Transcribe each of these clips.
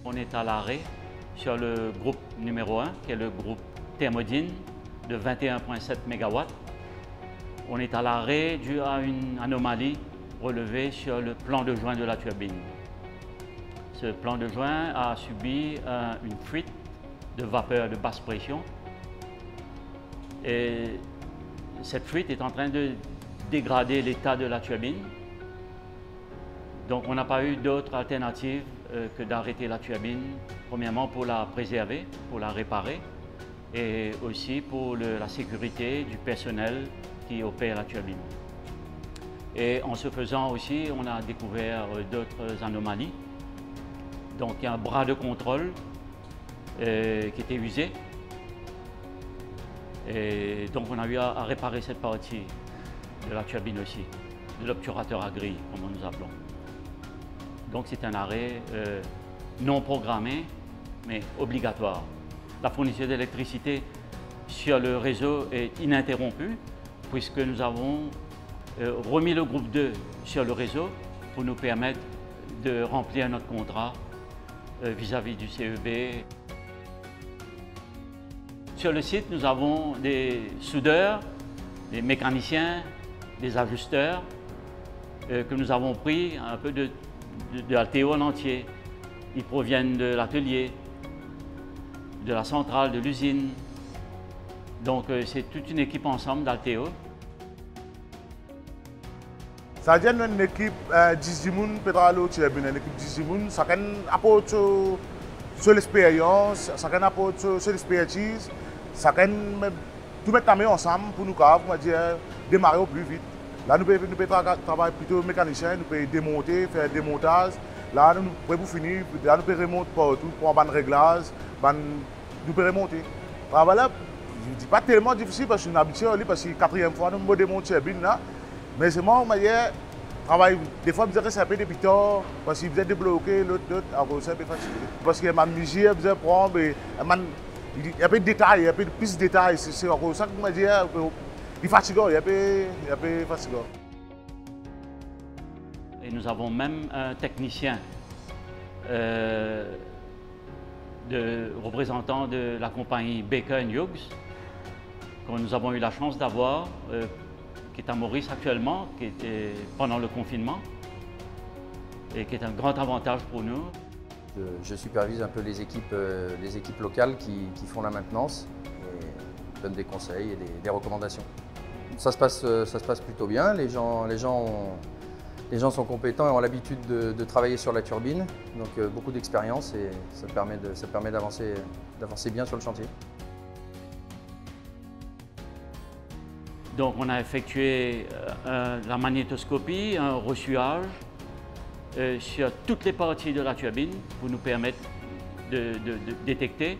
On est à l'arrêt sur le groupe numéro 1, qui est le groupe Thermodyn de 21,7 MW. On est à l'arrêt dû à une anomalie relevée sur le plan de joint de la turbine. Ce plan de joint a subi une fuite de vapeur de basse pression et cette fuite est en train de dégrader l'état de la turbine. Donc on n'a pas eu d'autre alternative que d'arrêter la turbine, premièrement pour la préserver, pour la réparer et aussi pour la sécurité du personnel qui opère la turbine. Et en ce faisant aussi, on a découvert d'autres anomalies. Donc il y a un bras de contrôle qui était usé. Et donc on a eu à réparer cette partie de la turbine aussi, de l'obturateur à grille, comme nous appelons. Donc c'est un arrêt non programmé, mais obligatoire. La fourniture d'électricité sur le réseau est ininterrompue, puisque nous avons remis le groupe 2 sur le réseau pour nous permettre de remplir notre contrat vis-à-vis du CEB. Sur le site, nous avons des soudeurs, des mécaniciens, des ajusteurs que nous avons pris un peu de Alteo en entier. Ils proviennent de l'atelier, de la centrale, de l'usine. Donc c'est toute une équipe ensemble d'Alteo. Ça vient d'une équipe 10 personnes qui une équipe 10 personnes, chacun apporte sur l'expérience, chacun apporte sur l'expertise, chacun tout mettre la main ensemble pour nous démarrer au plus vite. Là, nous pouvons travailler plutôt mécanicien, nous pouvons démonter, faire des démontage. Là, nous pouvons finir, là, nous pouvons remonter partout, pour un réglage, nous pouvons remonter. Voilà, je ne dis pas tellement difficile parce que je suis habitué, parce que c'est la 4e fois que nous démontons la turbine. Mais c'est moi, travail, des fois, je suis un peu depuis tard, parce qu'il faisait débloquer l'autre, alors c'est un peu fatigué. Parce que ma musique, je faisais prendre, il y a un peu de détails, il y a un peu de plus de détails. C'est ça que je dis, il est fatigant, il est un peu fatigant. Et nous avons même un technicien représentant de la compagnie Baker Hughes, que nous avons eu la chance d'avoir, qui est à Maurice actuellement, qui était pendant le confinement, et qui est un grand avantage pour nous. Je supervise un peu les équipes locales qui font la maintenance et donnent des conseils et des recommandations. Ça se passe plutôt bien, les gens sont compétents et ont l'habitude de travailler sur la turbine, donc beaucoup d'expérience et ça permet d'avancer bien sur le chantier. Donc on a effectué la magnétoscopie, un reçuage sur toutes les parties de la turbine pour nous permettre de détecter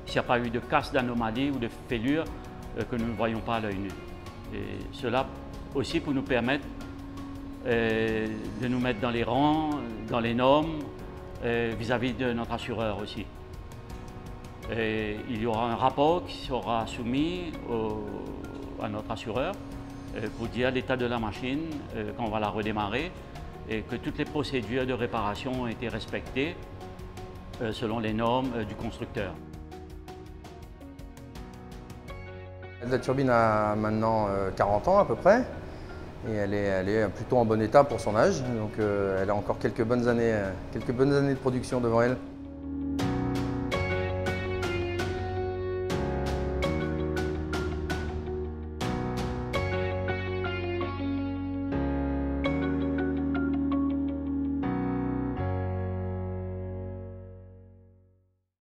s'il n'y a pas eu de casse, d'anomalie ou de fêlure que nous ne voyons pas à l'œil nu. Et cela aussi pour nous permettre de nous mettre dans les rangs, dans les normes, vis-à-vis de notre assureur aussi. Et il y aura un rapport qui sera soumis à notre assureur pour dire l'état de la machine quand on va la redémarrer et que toutes les procédures de réparation ont été respectées selon les normes du constructeur. La turbine a maintenant 40 ans à peu près et elle est plutôt en bon état pour son âge, donc elle a encore quelques bonnes années de production devant elle.